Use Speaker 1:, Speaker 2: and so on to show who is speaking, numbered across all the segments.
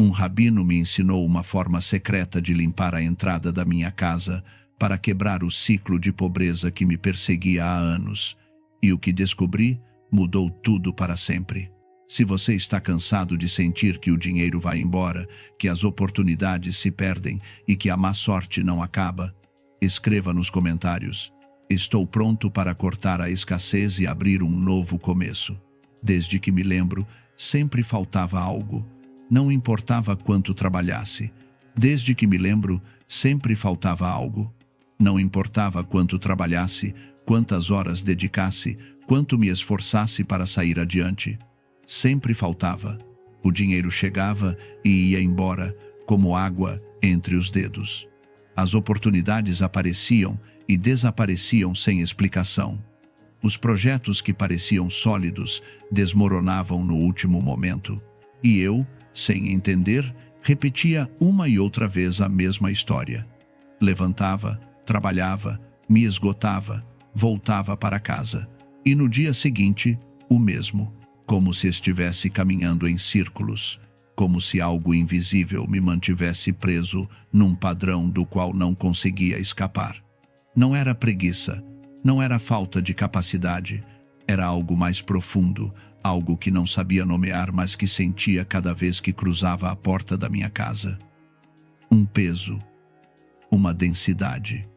Speaker 1: Um rabino me ensinou uma forma secreta de limpar a entrada da minha casa para quebrar o ciclo de pobreza que me perseguia há anos. E o que descobri mudou tudo para sempre. Se você está cansado de sentir que o dinheiro vai embora, que as oportunidades se perdem e que a má sorte não acaba, escreva nos comentários: estou pronto para cortar a escassez e abrir um novo começo. Desde que me lembro, sempre faltava algo. Não importava quanto trabalhasse. Desde que me lembro, sempre faltava algo. Não importava quanto trabalhasse, quantas horas dedicasse, quanto me esforçasse para sair adiante. Sempre faltava. O dinheiro chegava e ia embora, como água entre os dedos. As oportunidades apareciam e desapareciam sem explicação. Os projetos que pareciam sólidos desmoronavam no último momento. E eu, sem entender, repetia uma e outra vez a mesma história. Levantava, trabalhava, me esgotava, voltava para casa. E no dia seguinte, o mesmo, como se estivesse caminhando em círculos, como se algo invisível me mantivesse preso num padrão do qual não conseguia escapar. Não era preguiça, não era falta de capacidade, era algo mais profundo, algo que não sabia nomear, mas que sentia cada vez que cruzava a porta da minha casa. Um peso, uma densidade,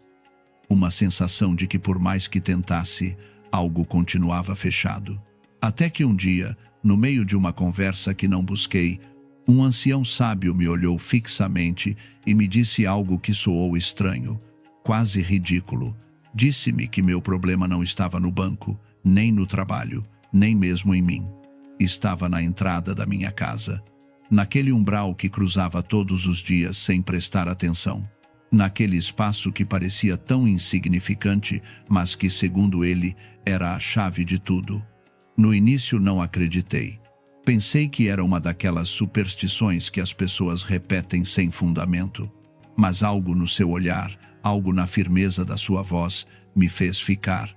Speaker 1: uma sensação de que por mais que tentasse, algo continuava fechado. Até que um dia, no meio de uma conversa que não busquei, um ancião sábio me olhou fixamente e me disse algo que soou estranho, quase ridículo. Disse-me que meu problema não estava no banco, nem no trabalho, nem mesmo em mim. Estava na entrada da minha casa, naquele umbral que cruzava todos os dias sem prestar atenção. Naquele espaço que parecia tão insignificante, mas que, segundo ele, era a chave de tudo. No início não acreditei. Pensei que era uma daquelas superstições que as pessoas repetem sem fundamento. Mas algo no seu olhar, algo na firmeza da sua voz, me fez ficar.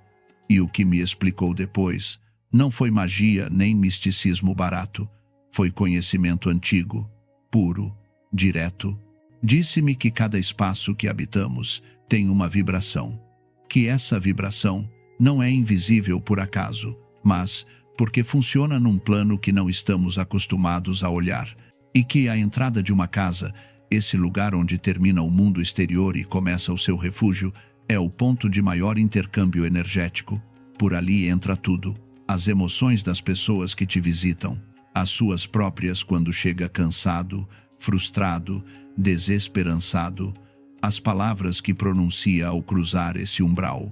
Speaker 1: E o que me explicou depois não foi magia nem misticismo barato. Foi conhecimento antigo, puro, direto. Disse-me que cada espaço que habitamos tem uma vibração. Que essa vibração não é invisível por acaso, mas porque funciona num plano que não estamos acostumados a olhar. E que a entrada de uma casa, esse lugar onde termina o mundo exterior e começa o seu refúgio, é o ponto de maior intercâmbio energético. Por ali entra tudo. As emoções das pessoas que te visitam, as suas próprias quando chega cansado, frustrado, desesperançado, as palavras que pronuncia ao cruzar esse umbral,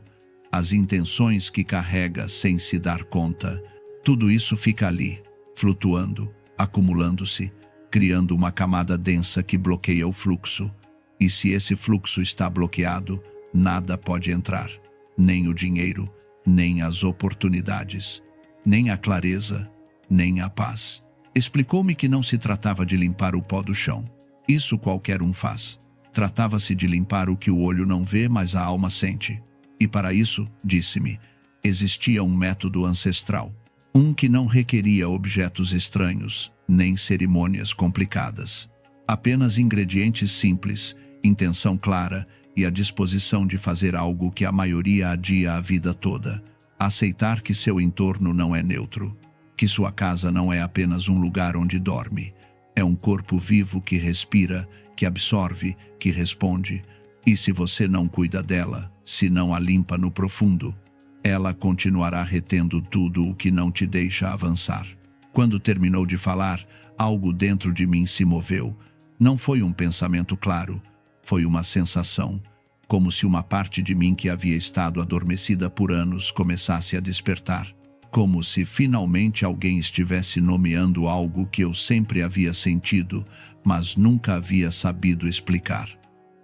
Speaker 1: as intenções que carrega sem se dar conta. Tudo isso fica ali, flutuando, acumulando-se, criando uma camada densa que bloqueia o fluxo. E se esse fluxo está bloqueado, nada pode entrar, nem o dinheiro, nem as oportunidades, nem a clareza, nem a paz. Explicou-me que não se tratava de limpar o pó do chão. Isso qualquer um faz. Tratava-se de limpar o que o olho não vê, mas a alma sente. E para isso, disse-me, existia um método ancestral. Um que não requeria objetos estranhos, nem cerimônias complicadas. Apenas ingredientes simples, intenção clara e a disposição de fazer algo que a maioria adia a vida toda. Aceitar que seu entorno não é neutro. Que sua casa não é apenas um lugar onde dorme. É um corpo vivo que respira, que absorve, que responde. E se você não cuida dela, se não a limpa no profundo, ela continuará retendo tudo o que não te deixa avançar. Quando terminou de falar, algo dentro de mim se moveu. Não foi um pensamento claro, foi uma sensação, como se uma parte de mim que havia estado adormecida por anos começasse a despertar. Como se finalmente alguém estivesse nomeando algo que eu sempre havia sentido, mas nunca havia sabido explicar.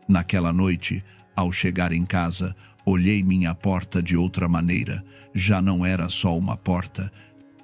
Speaker 1: Naquela noite, ao chegar em casa, olhei minha porta de outra maneira. Já não era só uma porta,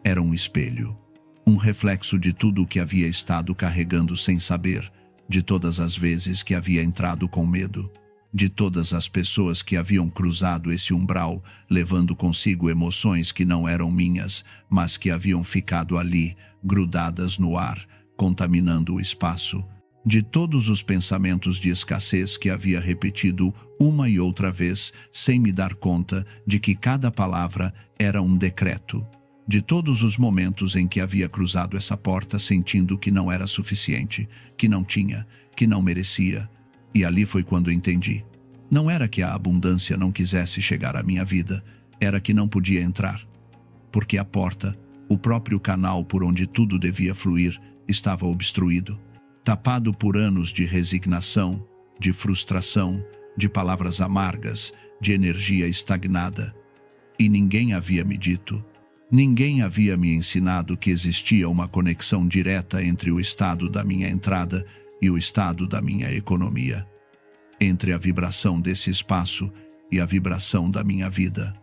Speaker 1: era um espelho. Um reflexo de tudo o que havia estado carregando sem saber, de todas as vezes que havia entrado com medo, de todas as pessoas que haviam cruzado esse umbral, levando consigo emoções que não eram minhas, mas que haviam ficado ali, grudadas no ar, contaminando o espaço. De todos os pensamentos de escassez que havia repetido uma e outra vez, sem me dar conta de que cada palavra era um decreto. De todos os momentos em que havia cruzado essa porta sentindo que não era suficiente, que não tinha, que não merecia. E ali foi quando entendi. Não era que a abundância não quisesse chegar à minha vida, era que não podia entrar. Porque a porta, o próprio canal por onde tudo devia fluir, estava obstruído, tapado por anos de resignação, de frustração, de palavras amargas, de energia estagnada. E ninguém havia me dito, ninguém havia me ensinado que existia uma conexão direta entre o estado da minha entrada e o estado da minha economia, entre a vibração desse espaço e a vibração da minha vida.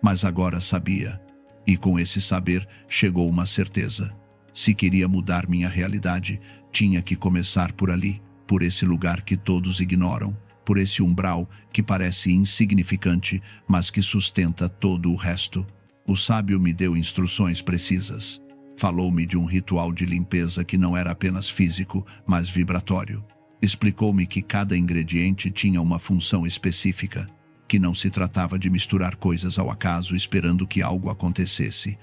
Speaker 1: Mas agora sabia, e com esse saber chegou uma certeza. Se queria mudar minha realidade, tinha que começar por ali, por esse lugar que todos ignoram, por esse umbral que parece insignificante, mas que sustenta todo o resto. O sábio me deu instruções precisas. Falou-me de um ritual de limpeza que não era apenas físico, mas vibratório. Explicou-me que cada ingrediente tinha uma função específica, que não se tratava de misturar coisas ao acaso esperando que algo acontecesse.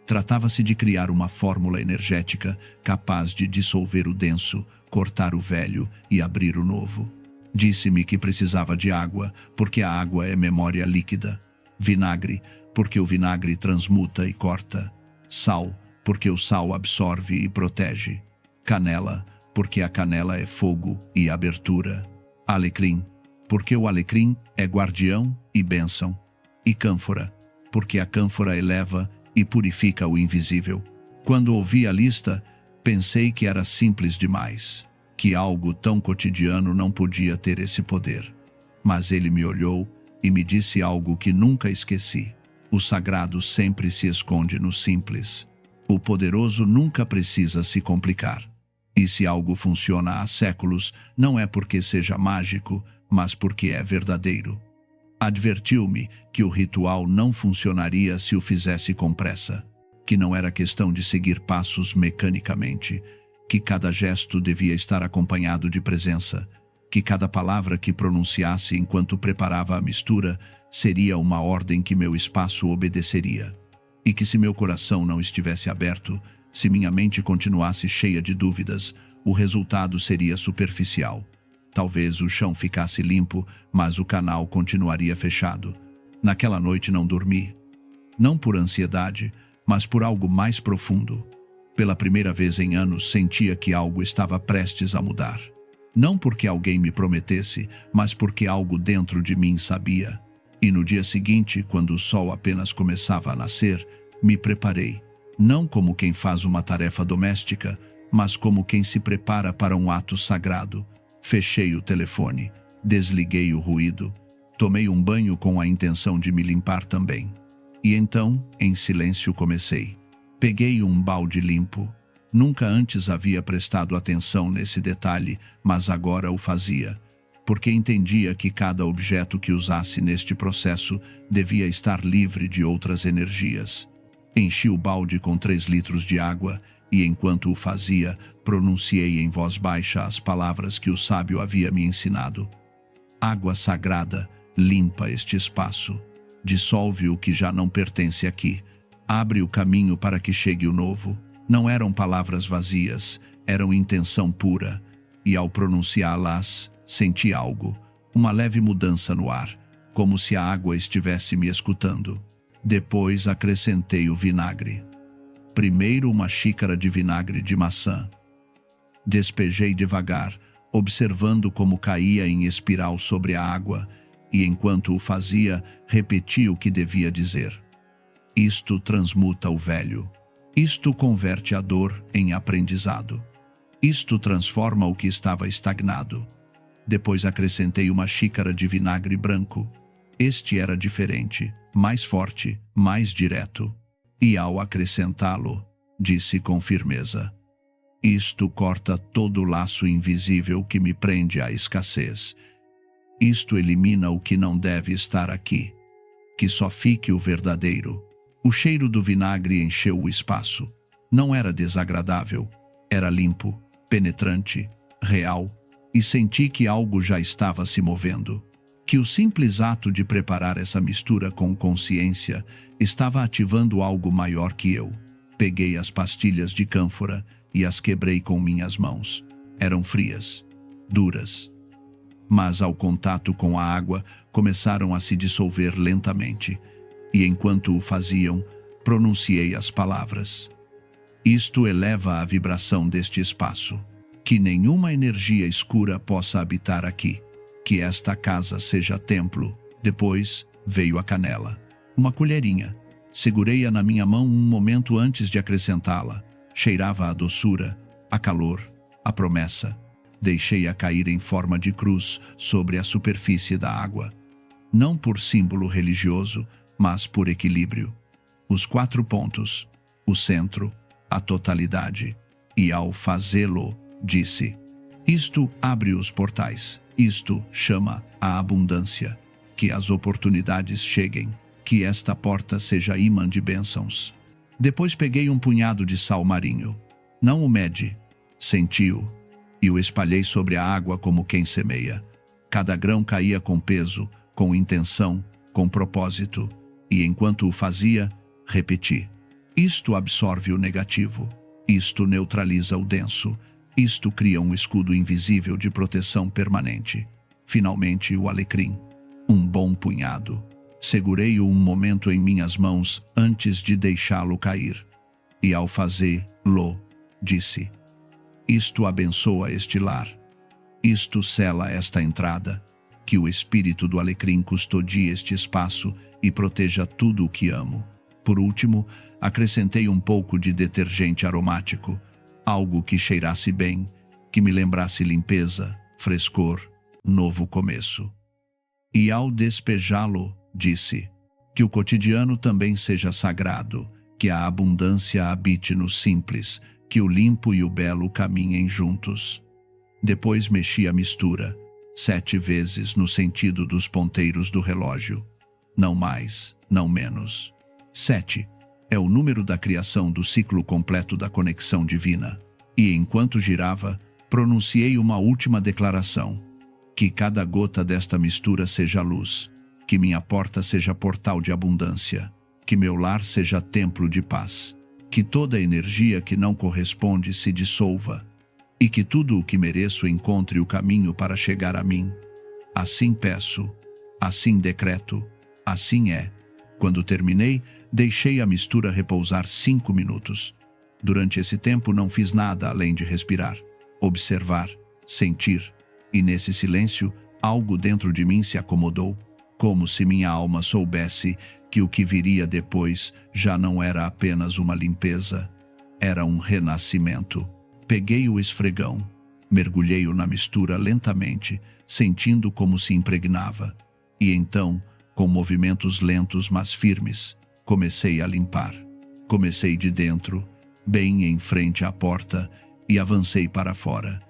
Speaker 1: Tratava-se de criar uma fórmula energética capaz de dissolver o denso, cortar o velho e abrir o novo. Disse-me que precisava de água, porque a água é memória líquida. Vinagre, porque o vinagre transmuta e corta. Sal, porque o sal absorve e protege. Canela, porque a canela é fogo e abertura. Alecrim, porque o alecrim é guardião e bênção. E cânfora, porque a cânfora eleva e purifica o invisível. Quando ouvi a lista, pensei que era simples demais, que algo tão cotidiano não podia ter esse poder. Mas ele me olhou e me disse algo que nunca esqueci. O sagrado sempre se esconde no simples. O poderoso nunca precisa se complicar. E se algo funciona há séculos, não é porque seja mágico, mas porque é verdadeiro. Advertiu-me que o ritual não funcionaria se o fizesse com pressa, que não era questão de seguir passos mecanicamente, que cada gesto devia estar acompanhado de presença, que cada palavra que pronunciasse enquanto preparava a mistura seria uma ordem que meu espaço obedeceria, e que se meu coração não estivesse aberto, se minha mente continuasse cheia de dúvidas, o resultado seria superficial. Talvez o chão ficasse limpo, mas o canal continuaria fechado. Naquela noite não dormi. Não por ansiedade, mas por algo mais profundo. Pela primeira vez em anos sentia que algo estava prestes a mudar. Não porque alguém me prometesse, mas porque algo dentro de mim sabia. E no dia seguinte, quando o sol apenas começava a nascer, me preparei. Não como quem faz uma tarefa doméstica, mas como quem se prepara para um ato sagrado. Fechei o telefone, desliguei o ruído, tomei um banho com a intenção de me limpar também. E então, em silêncio comecei. Peguei um balde limpo. Nunca antes havia prestado atenção nesse detalhe, mas agora o fazia, porque entendia que cada objeto que usasse neste processo devia estar livre de outras energias. Enchi o balde com 3 litros de água e, enquanto o fazia, pronunciei em voz baixa as palavras que o sábio havia me ensinado. Água sagrada, limpa este espaço. Dissolve o que já não pertence aqui. Abre o caminho para que chegue o novo. Não eram palavras vazias, eram intenção pura. E ao pronunciá-las, senti algo, uma leve mudança no ar, como se a água estivesse me escutando. Depois acrescentei o vinagre. Primeiro uma xícara de vinagre de maçã. Despejei devagar, observando como caía em espiral sobre a água, e enquanto o fazia, repeti o que devia dizer. Isto transmuta o velho. Isto converte a dor em aprendizado. Isto transforma o que estava estagnado. Depois acrescentei uma xícara de vinagre branco. Este era diferente, mais forte, mais direto. E ao acrescentá-lo, disse com firmeza: isto corta todo o laço invisível que me prende à escassez. Isto elimina o que não deve estar aqui. Que só fique o verdadeiro. O cheiro do vinagre encheu o espaço. Não era desagradável. Era limpo, penetrante, real, e senti que algo já estava se movendo. Que o simples ato de preparar essa mistura com consciência estava ativando algo maior que eu. Peguei as pastilhas de cânfora e as quebrei com minhas mãos. Eram frias, duras, mas ao contato com a água começaram a se dissolver lentamente, e enquanto o faziam, pronunciei as palavras. Isto eleva a vibração deste espaço. Que nenhuma energia escura possa habitar aqui. Que esta casa seja templo. Depois veio a canela. Uma colherinha. Segurei-a na minha mão um momento antes de acrescentá-la. Cheirava a doçura, a calor, a promessa. Deixei-a cair em forma de cruz sobre a superfície da água. Não por símbolo religioso, mas por equilíbrio. Os 4 pontos, o centro, a totalidade. E ao fazê-lo, disse: isto abre os portais, isto chama a abundância. Que as oportunidades cheguem, que esta porta seja imã de bênçãos. Depois peguei um punhado de sal marinho. Não o mede, senti-o, e o espalhei sobre a água como quem semeia. Cada grão caía com peso, com intenção, com propósito, e enquanto o fazia, repeti: isto absorve o negativo, isto neutraliza o denso, isto cria um escudo invisível de proteção permanente. Finalmente o alecrim, um bom punhado. Segurei-o um momento em minhas mãos antes de deixá-lo cair. E ao fazê-lo, disse: isto abençoa este lar. Isto sela esta entrada. Que o espírito do alecrim custodie este espaço e proteja tudo o que amo. Por último, acrescentei um pouco de detergente aromático, algo que cheirasse bem, que me lembrasse limpeza, frescor, novo começo. E ao despejá-lo, disse: que o cotidiano também seja sagrado, que a abundância habite no simples, que o limpo e o belo caminhem juntos. Depois mexi a mistura, 7 vezes no sentido dos ponteiros do relógio. Não mais, não menos. 7 é o número da criação do ciclo completo da conexão divina. E enquanto girava, pronunciei uma última declaração: que cada gota desta mistura seja luz, que minha porta seja portal de abundância, que meu lar seja templo de paz, que toda energia que não corresponde se dissolva, e que tudo o que mereço encontre o caminho para chegar a mim. Assim peço, assim decreto, assim é. Quando terminei, deixei a mistura repousar 5 minutos. Durante esse tempo não fiz nada além de respirar, observar, sentir, e nesse silêncio, algo dentro de mim se acomodou, como se minha alma soubesse que o que viria depois já não era apenas uma limpeza, era um renascimento. Peguei o esfregão, mergulhei-o na mistura lentamente, sentindo como se impregnava, e então, com movimentos lentos mas firmes, comecei a limpar. Comecei de dentro, bem em frente à porta, e avancei para fora.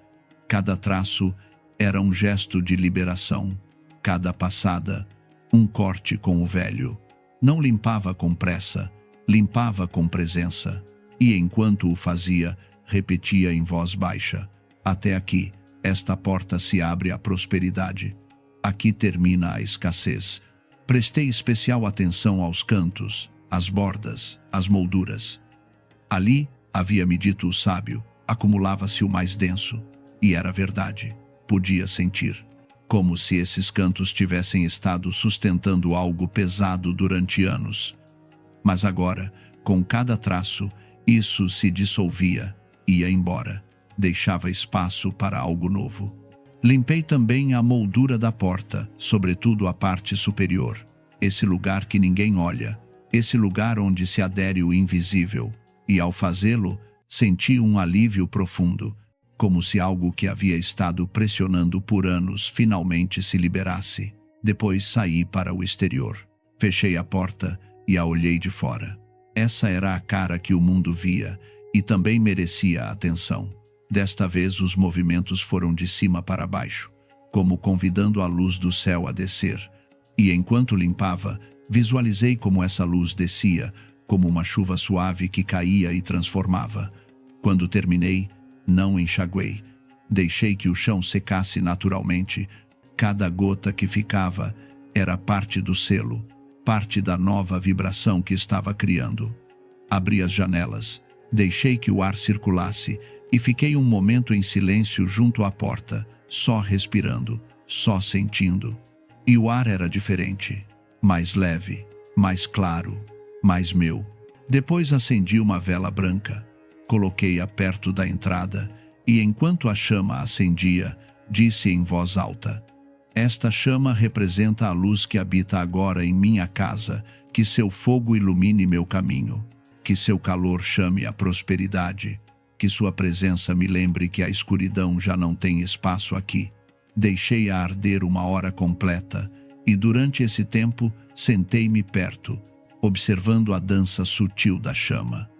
Speaker 1: Cada traço era um gesto de liberação, cada passada, um corte com o velho. Não limpava com pressa, limpava com presença, e enquanto o fazia, repetia em voz baixa: até aqui, esta porta se abre à prosperidade. Aqui termina a escassez. Prestei especial atenção aos cantos, às bordas, às molduras. Ali, havia-me dito o sábio, acumulava-se o mais denso. E era verdade. Podia sentir. Como se esses cantos tivessem estado sustentando algo pesado durante anos. Mas agora, com cada traço, isso se dissolvia, ia embora, deixava espaço para algo novo. Limpei também a moldura da porta, sobretudo a parte superior. Esse lugar que ninguém olha, esse lugar onde se adere o invisível. E ao fazê-lo, senti um alívio profundo, como se algo que havia estado pressionando por anos finalmente se liberasse. Depois saí para o exterior. Fechei a porta e a olhei de fora. Essa era a cara que o mundo via e também merecia atenção. Desta vez os movimentos foram de cima para baixo, como convidando a luz do céu a descer. E enquanto limpava, visualizei como essa luz descia, como uma chuva suave que caía e transformava. Quando terminei, Não enxaguei. Deixei que o chão secasse naturalmente. Cada gota que ficava era parte do selo, parte da nova vibração que estava criando. Abri as janelas, deixei que o ar circulasse e fiquei um momento em silêncio junto à porta, só respirando, só sentindo. E o ar era diferente, mais leve, mais claro, mais meu. Depois acendi uma vela branca, coloquei-a perto da entrada e, enquanto a chama acendia, disse em voz alta: esta chama representa a luz que habita agora em minha casa, que seu fogo ilumine meu caminho, que seu calor chame a prosperidade, que sua presença me lembre que a escuridão já não tem espaço aqui. Deixei-a arder uma hora completa e durante esse tempo sentei-me perto, observando a dança sutil da chama,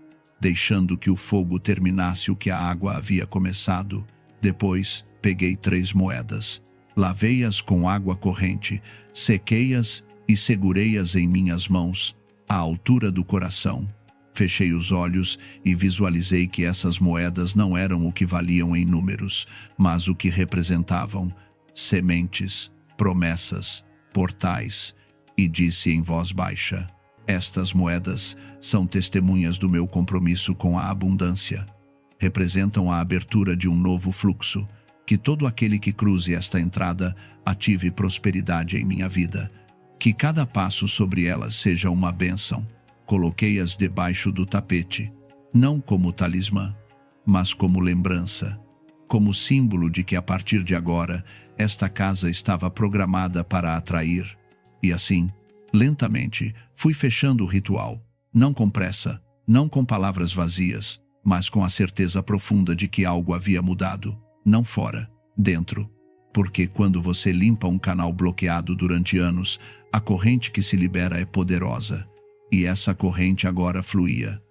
Speaker 1: deixando que o fogo terminasse o que a água havia começado. Depois, peguei 3 moedas, lavei-as com água corrente, sequei-as e segurei-as em minhas mãos, à altura do coração. Fechei os olhos e visualizei que essas moedas não eram o que valiam em números, mas o que representavam: sementes, promessas, portais, e disse em voz baixa: estas moedas são testemunhas do meu compromisso com a abundância. Representam a abertura de um novo fluxo, que todo aquele que cruze esta entrada ative prosperidade em minha vida, que cada passo sobre elas seja uma bênção. Coloquei-as debaixo do tapete, não como talismã, mas como lembrança, como símbolo de que a partir de agora esta casa estava programada para atrair. E assim, lentamente, fui fechando o ritual, não com pressa, não com palavras vazias, mas com a certeza profunda de que algo havia mudado, não fora, dentro. Porque quando você limpa um canal bloqueado durante anos, a corrente que se libera é poderosa. E essa corrente agora fluía.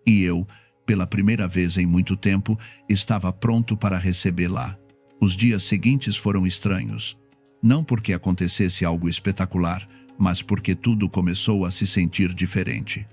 Speaker 1: E eu, pela primeira vez em muito tempo, estava pronto para recebê-la. Os dias seguintes foram estranhos. Não porque acontecesse algo espetacular, mas porque tudo começou a se sentir diferente.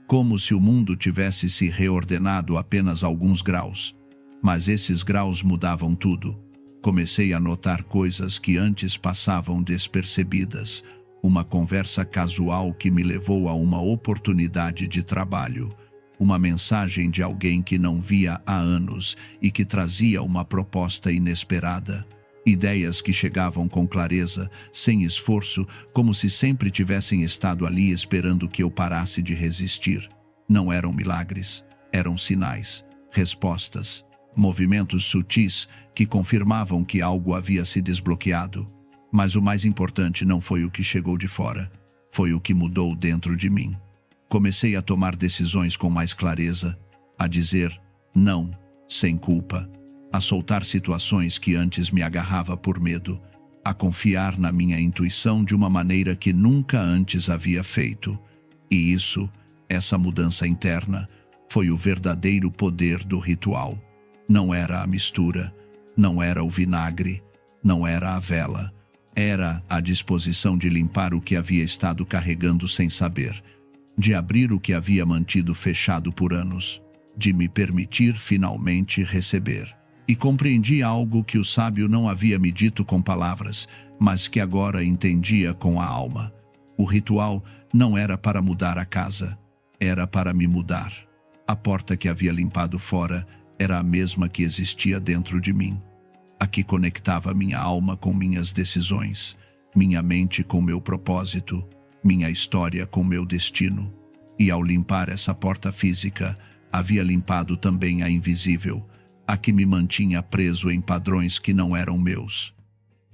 Speaker 1: Como se o mundo tivesse se reordenado apenas alguns graus. Mas esses graus mudavam tudo. Comecei a notar coisas que antes passavam despercebidas. Uma conversa casual que me levou a uma oportunidade de trabalho. Uma mensagem de alguém que não via há anos e que trazia uma proposta inesperada. Ideias que chegavam com clareza, sem esforço, como se sempre tivessem estado ali esperando que eu parasse de resistir. Não eram milagres, eram sinais, respostas, movimentos sutis que confirmavam que algo havia se desbloqueado. Mas o mais importante não foi o que chegou de fora, foi o que mudou dentro de mim. Comecei a tomar decisões com mais clareza, a dizer não, sem culpa, a soltar situações que antes me agarrava por medo, a confiar na minha intuição de uma maneira que nunca antes havia feito. E isso, essa mudança interna, foi o verdadeiro poder do ritual. Não era a mistura, não era o vinagre, não era a vela. Era a disposição de limpar o que havia estado carregando sem saber, de abrir o que havia mantido fechado por anos, de me permitir finalmente receber. E compreendi algo que o sábio não havia me dito com palavras, mas que agora entendia com a alma. O ritual não era para mudar a casa, era para me mudar. A porta que havia limpado fora era a mesma que existia dentro de mim. A que conectava minha alma com minhas decisões, minha mente com meu propósito, minha história com meu destino. E ao limpar essa porta física, havia limpado também a invisível, a que me mantinha preso em padrões que não eram meus,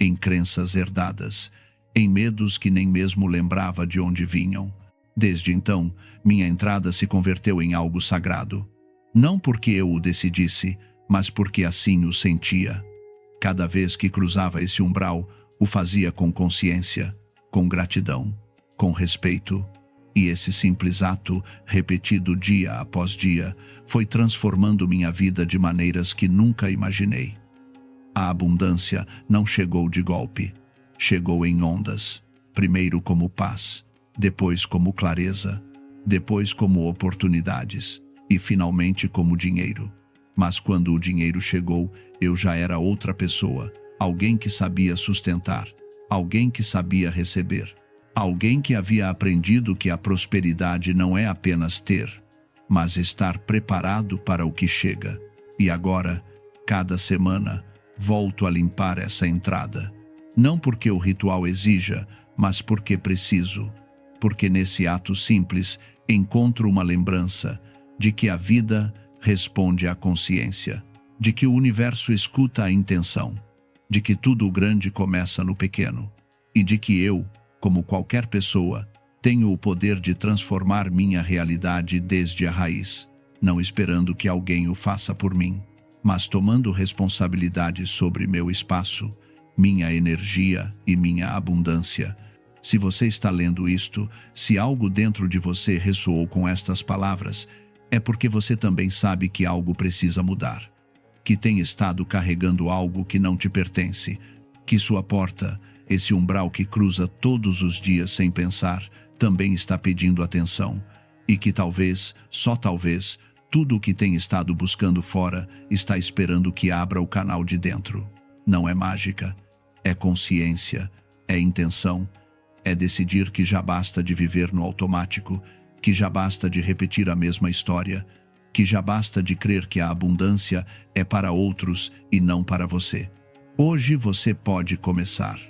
Speaker 1: em crenças herdadas, em medos que nem mesmo lembrava de onde vinham. Desde então, minha entrada se converteu em algo sagrado. Não porque eu o decidisse, mas porque assim o sentia. Cada vez que cruzava esse umbral, o fazia com consciência, com gratidão, com respeito. E esse simples ato, repetido dia após dia, foi transformando minha vida de maneiras que nunca imaginei. A abundância não chegou de golpe, chegou em ondas, primeiro como paz, depois como clareza, depois como oportunidades e finalmente como dinheiro. Mas quando o dinheiro chegou, eu já era outra pessoa, alguém que sabia sustentar, alguém que sabia receber, alguém que havia aprendido que a prosperidade não é apenas ter, mas estar preparado para o que chega. E agora, cada semana, volto a limpar essa entrada. Não porque o ritual exija, mas porque preciso. Porque nesse ato simples encontro uma lembrança de que a vida responde à consciência, de que o universo escuta a intenção, de que tudo o grande começa no pequeno, e de que eu, como qualquer pessoa, tenho o poder de transformar minha realidade desde a raiz, não esperando que alguém o faça por mim, mas tomando responsabilidade sobre meu espaço, minha energia e minha abundância. Se você está lendo isto, se algo dentro de você ressoou com estas palavras, é porque você também sabe que algo precisa mudar, que tem estado carregando algo que não te pertence, que sua porta, esse umbral que cruza todos os dias sem pensar, também está pedindo atenção, e que talvez, só talvez, tudo o que tem estado buscando fora está esperando que abra o canal de dentro. Não é mágica, é consciência, é intenção, é decidir que já basta de viver no automático, que já basta de repetir a mesma história, que já basta de crer que a abundância é para outros e não para você. Hoje você pode começar.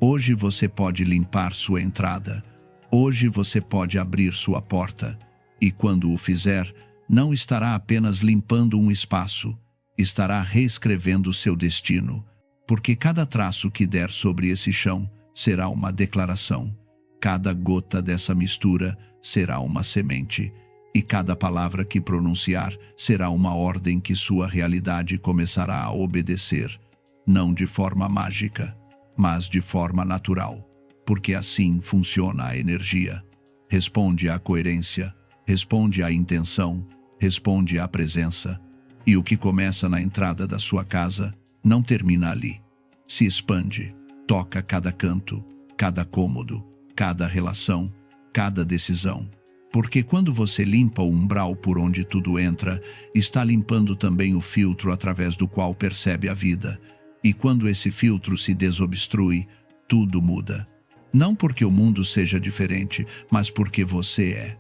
Speaker 1: Hoje você pode limpar sua entrada. Hoje você pode abrir sua porta. E quando o fizer, não estará apenas limpando um espaço, estará reescrevendo seu destino, porque cada traço que der sobre esse chão será uma declaração, cada gota dessa mistura será uma semente, e cada palavra que pronunciar será uma ordem que sua realidade começará a obedecer, não de forma mágica, mas de forma natural, porque assim funciona a energia. Responde à coerência, responde à intenção, responde à presença, e o que começa na entrada da sua casa não termina ali. Se expande, toca cada canto, cada cômodo, cada relação, cada decisão. Porque quando você limpa o umbral por onde tudo entra, está limpando também o filtro através do qual percebe a vida. E quando esse filtro se desobstrui, tudo muda. Não porque o mundo seja diferente, mas porque você é.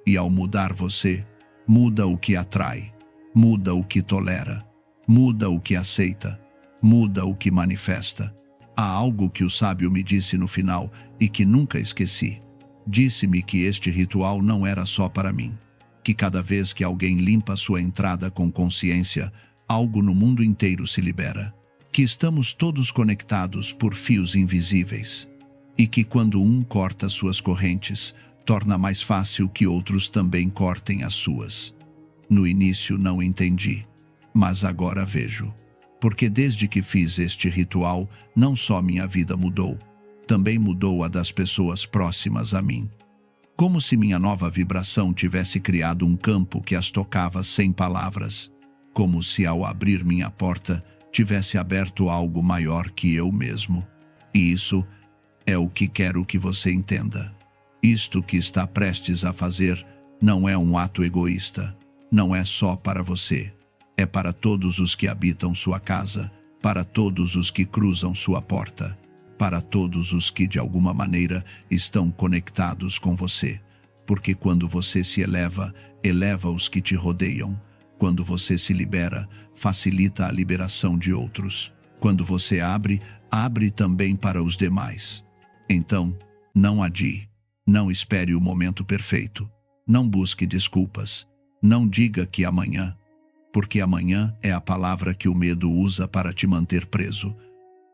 Speaker 1: E ao mudar você, muda o que atrai, muda o que tolera, muda o que aceita, muda o que manifesta. Há algo que o sábio me disse no final e que nunca esqueci. Disse-me que este ritual não era só para mim, que cada vez que alguém limpa sua entrada com consciência, algo no mundo inteiro se libera, que estamos todos conectados por fios invisíveis, e que quando um corta suas correntes, torna mais fácil que outros também cortem as suas. No início não entendi, mas agora vejo. Porque desde que fiz este ritual, não só minha vida mudou, também mudou a das pessoas próximas a mim. Como se minha nova vibração tivesse criado um campo que as tocava sem palavras. Como se ao abrir minha porta, tivesse aberto algo maior que eu mesmo. E isso é o que quero que você entenda. Isto que está prestes a fazer não é um ato egoísta, não é só para você. É para todos os que habitam sua casa, para todos os que cruzam sua porta, para todos os que de alguma maneira estão conectados com você. Porque quando você se eleva, eleva os que te rodeiam. Quando você se libera, facilita a liberação de outros. Quando você abre, abre também para os demais. Então, não adie. Não espere o momento perfeito. Não busque desculpas. Não diga que amanhã. Porque amanhã é a palavra que o medo usa para te manter preso.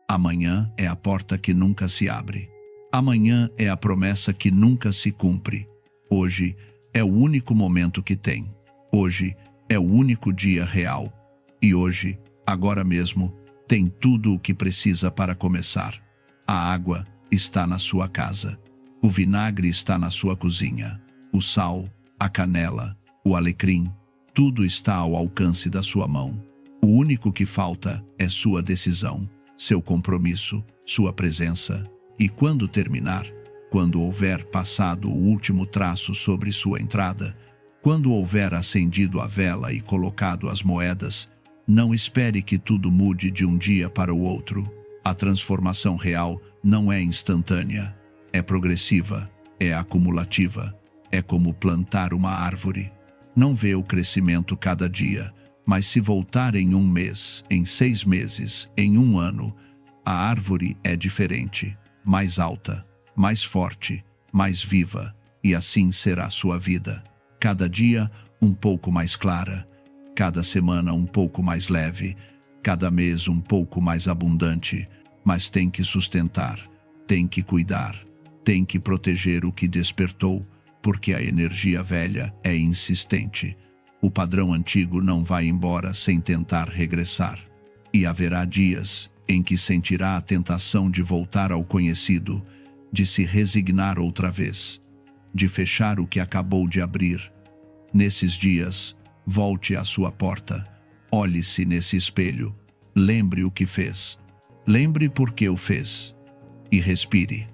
Speaker 1: Amanhã é a porta que nunca se abre. Amanhã é a promessa que nunca se cumpre. Hoje é o único momento que tem. Hoje é o único dia real. E hoje, agora mesmo, tem tudo o que precisa para começar. A água está na sua casa. O vinagre está na sua cozinha. O sal, a canela, o alecrim, tudo está ao alcance da sua mão. O único que falta é sua decisão, seu compromisso, sua presença. E quando terminar, quando houver passado o último traço sobre sua entrada, Quando houver acendido a vela e colocado as moedas, não espere que tudo mude de um dia para o outro. A transformação real não é instantânea, é progressiva, é acumulativa, é como plantar uma árvore. Não vê o crescimento cada dia, mas se voltar em 1 mês, em 6 meses, em 1 ano, a árvore é diferente, mais alta, mais forte, mais viva, e assim será sua vida. Cada dia um pouco mais clara, cada semana um pouco mais leve, cada mês um pouco mais abundante, mas tem que sustentar, tem que cuidar, tem que proteger o que despertou, porque a energia velha é insistente. O padrão antigo não vai embora sem tentar regressar. E haverá dias em que sentirá a tentação de voltar ao conhecido, de se resignar outra vez, de fechar o que acabou de abrir. Nesses dias, volte à sua porta, olhe-se nesse espelho, lembre o que fez, lembre por que o fez, e respire,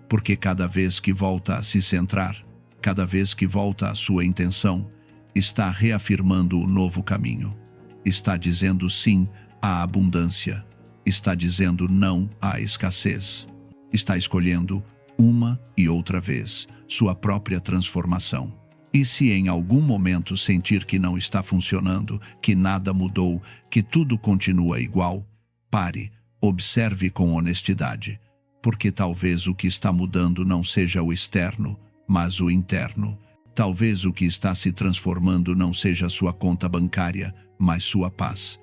Speaker 1: porque cada vez que volta a se centrar, cada vez que volta à sua intenção, está reafirmando o novo caminho, está dizendo sim à abundância, está dizendo não à escassez, está escolhendo uma e outra vez sua própria transformação. E se em algum momento sentir que não está funcionando, que nada mudou, que tudo continua igual, pare, observe com honestidade, porque talvez o que está mudando não seja o externo, mas o interno. Talvez o que está se transformando não seja sua conta bancária, mas sua paz.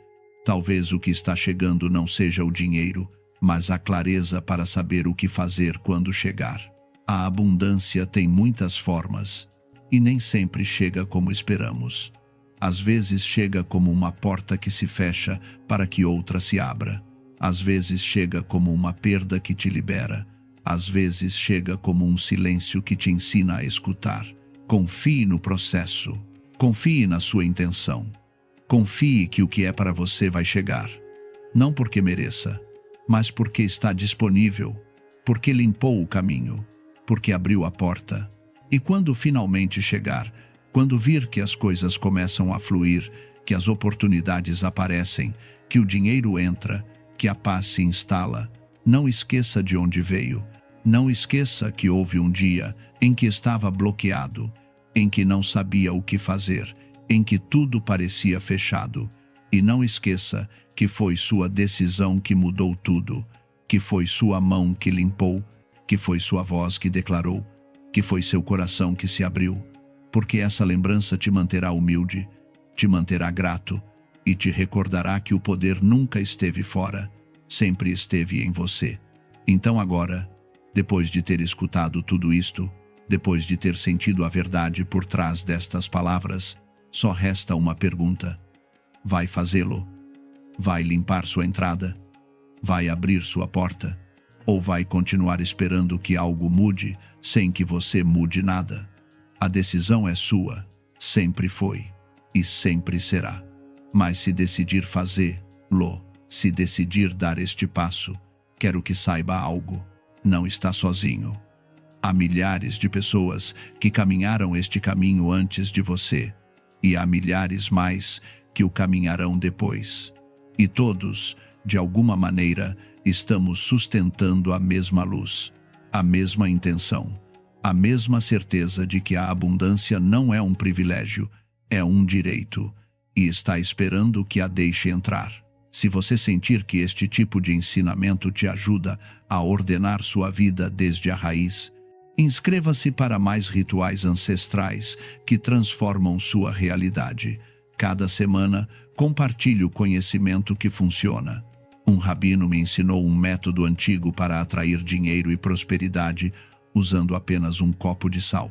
Speaker 1: Talvez o que está chegando não seja o dinheiro, mas a clareza para saber o que fazer quando chegar. A abundância tem muitas formas, e nem sempre chega como esperamos. Às vezes chega como uma porta que se fecha para que outra se abra. Às vezes chega como uma perda que te libera. Às vezes chega como um silêncio que te ensina a escutar. Confie no processo. Confie na sua intenção. Confie que o que é para você vai chegar. Não porque mereça, mas porque está disponível, porque limpou o caminho, porque abriu a porta. E quando finalmente chegar, quando vir que as coisas começam a fluir, que as oportunidades aparecem, que o dinheiro entra, que a paz se instala, não esqueça de onde veio. Não esqueça que houve um dia em que estava bloqueado, em que não sabia o que fazer, em que tudo parecia fechado. E não esqueça que foi sua decisão que mudou tudo, que foi sua mão que limpou, que foi sua voz que declarou, que foi seu coração que se abriu, porque essa lembrança te manterá humilde, te manterá grato e te recordará que o poder nunca esteve fora, sempre esteve em você. Então agora, depois de ter escutado tudo isto, depois de ter sentido a verdade por trás destas palavras, só resta uma pergunta. Vai fazê-lo? Vai limpar sua entrada? Vai abrir sua porta? Ou vai continuar esperando que algo mude sem que você mude nada? A decisão é sua, sempre foi e sempre será. Mas se decidir fazê-lo, se decidir dar este passo, quero que saiba algo, não está sozinho. Há milhares de pessoas que caminharam este caminho antes de você, e há milhares mais que o caminharão depois. E todos, de alguma maneira, estamos sustentando a mesma luz, a mesma intenção, a mesma certeza de que a abundância não é um privilégio, é um direito, e está esperando que a deixe entrar. Se você sentir que este tipo de ensinamento te ajuda a ordenar sua vida desde a raiz, inscreva-se para mais rituais ancestrais que transformam sua realidade. Cada semana, compartilhe o conhecimento que funciona. Um rabino me ensinou um método antigo para atrair dinheiro e prosperidade usando apenas um copo de sal.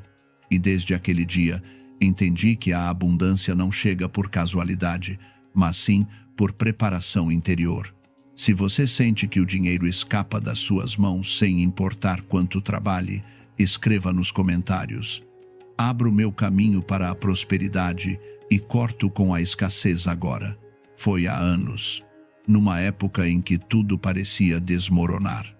Speaker 1: E desde aquele dia, entendi que a abundância não chega por casualidade, mas sim por preparação interior. Se você sente que o dinheiro escapa das suas mãos sem importar quanto trabalhe, escreva nos comentários. Abro meu caminho para a prosperidade e corto com a escassez agora. Foi há anos, numa época em que tudo parecia desmoronar.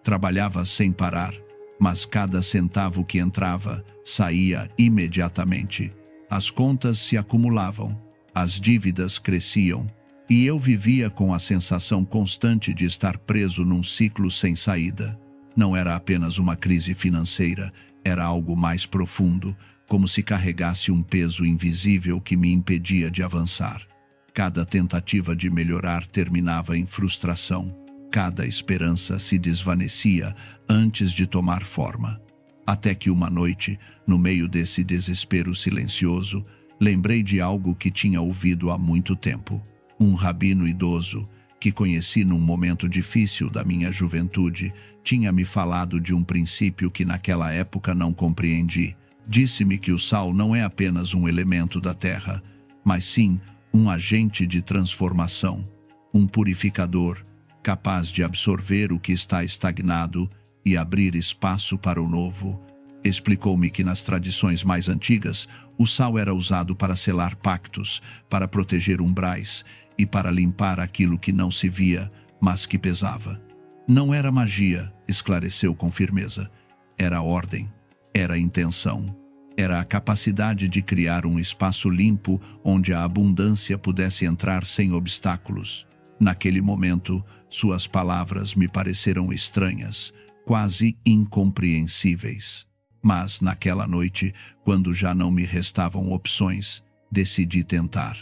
Speaker 1: Trabalhava sem parar, mas cada centavo que entrava saía imediatamente. As contas se acumulavam, as dívidas cresciam, e eu vivia com a sensação constante de estar preso num ciclo sem saída. Não era apenas uma crise financeira, era algo mais profundo, como se carregasse um peso invisível que me impedia de avançar. Cada tentativa de melhorar terminava em frustração. Cada esperança se desvanecia antes de tomar forma. Até que uma noite, no meio desse desespero silencioso, lembrei de algo que tinha ouvido há muito tempo. Um rabino idoso, que conheci num momento difícil da minha juventude, tinha me falado de um princípio que naquela época não compreendi. Disse-me que o sal não é apenas um elemento da terra, mas sim um agente de transformação, um purificador, capaz de absorver o que está estagnado e abrir espaço para o novo. Explicou-me que nas tradições mais antigas, o sal era usado para selar pactos, para proteger umbrais e para limpar aquilo que não se via, mas que pesava. Não era magia, esclareceu com firmeza. Era ordem, era intenção, era a capacidade de criar um espaço limpo onde a abundância pudesse entrar sem obstáculos. Naquele momento, suas palavras me pareceram estranhas, quase incompreensíveis. Mas, naquela noite, quando já não me restavam opções, decidi tentar.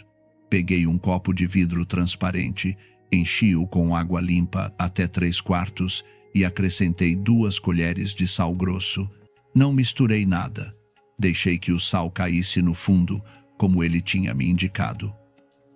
Speaker 1: Peguei um copo de vidro transparente, enchi-o com água limpa até 3/4 e acrescentei 2 colheres de sal grosso. Não misturei nada. Deixei que o sal caísse no fundo, como ele tinha me indicado.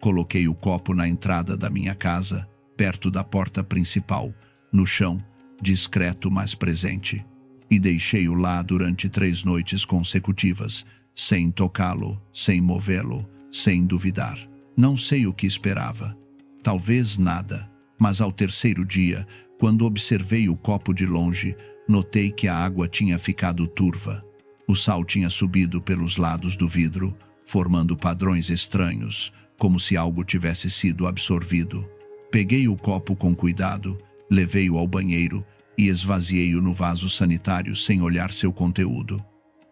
Speaker 1: Coloquei o copo na entrada da minha casa, perto da porta principal, no chão, discreto mas presente. E deixei-o lá durante 3 noites consecutivas, sem tocá-lo, sem movê-lo, sem duvidar. Não sei o que esperava. Talvez nada, mas ao 3º dia, quando observei o copo de longe, notei que a água tinha ficado turva. O sal tinha subido pelos lados do vidro, formando padrões estranhos, como se algo tivesse sido absorvido. Peguei o copo com cuidado, levei-o ao banheiro e esvaziei-o no vaso sanitário sem olhar seu conteúdo.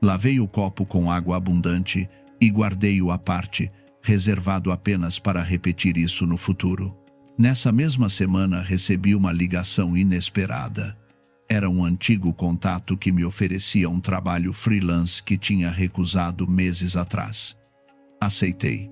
Speaker 1: Lavei o copo com água abundante e guardei-o à parte, reservado apenas para repetir isso no futuro. Nessa mesma semana recebi uma ligação inesperada. Era um antigo contato que me oferecia um trabalho freelance que tinha recusado meses atrás. Aceitei.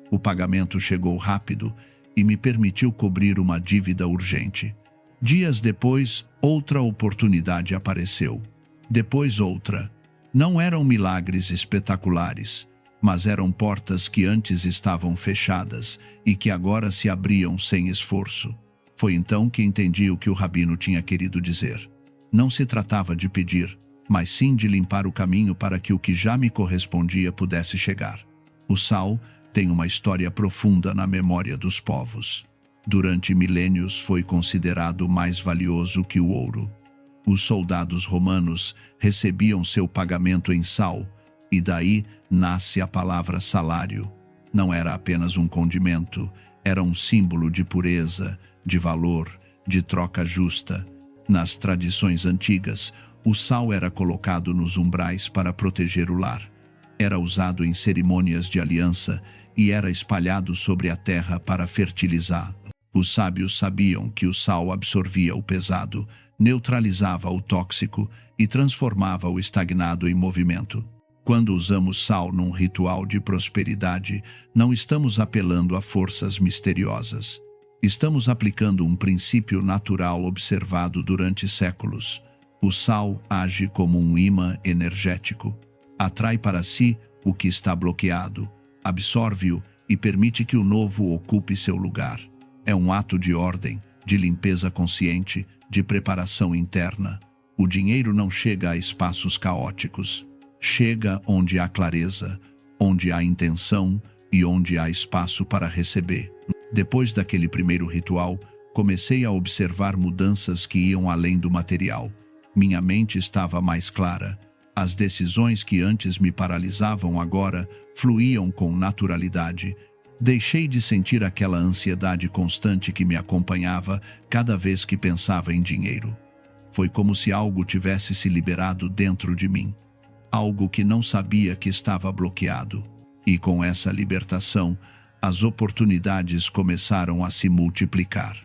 Speaker 1: O pagamento chegou rápido e me permitiu cobrir uma dívida urgente. Dias depois, outra oportunidade apareceu. Depois outra. Não eram milagres espetaculares, mas eram portas que antes estavam fechadas e que agora se abriam sem esforço. Foi então que entendi o que o rabino tinha querido dizer. Não se tratava de pedir, mas sim de limpar o caminho para que o que já me correspondia pudesse chegar. O sal tem uma história profunda na memória dos povos. Durante milênios foi considerado mais valioso que o ouro. Os soldados romanos recebiam seu pagamento em sal, e daí nasce a palavra salário. Não era apenas um condimento, era um símbolo de pureza, de valor, de troca justa. Nas tradições antigas, o sal era colocado nos umbrais para proteger o lar. Era usado em cerimônias de aliança e era espalhado sobre a terra para fertilizar. Os sábios sabiam que o sal absorvia o pesado, neutralizava o tóxico e transformava o estagnado em movimento. Quando usamos sal num ritual de prosperidade, não estamos apelando a forças misteriosas. Estamos aplicando um princípio natural observado durante séculos. O sal age como um imã energético. Atrai para si o que está bloqueado, absorve-o e permite que o novo ocupe seu lugar. É um ato de ordem, de limpeza consciente, de preparação interna. O dinheiro não chega a espaços caóticos. Chega onde há clareza, onde há intenção e onde há espaço para receber. Depois daquele primeiro ritual, comecei a observar mudanças que iam além do material. Minha mente estava mais clara. As decisões que antes me paralisavam agora fluíam com naturalidade. Deixei de sentir aquela ansiedade constante que me acompanhava cada vez que pensava em dinheiro. Foi como se algo tivesse se liberado dentro de mim. Algo que não sabia que estava bloqueado. E com essa libertação, as oportunidades começaram a se multiplicar.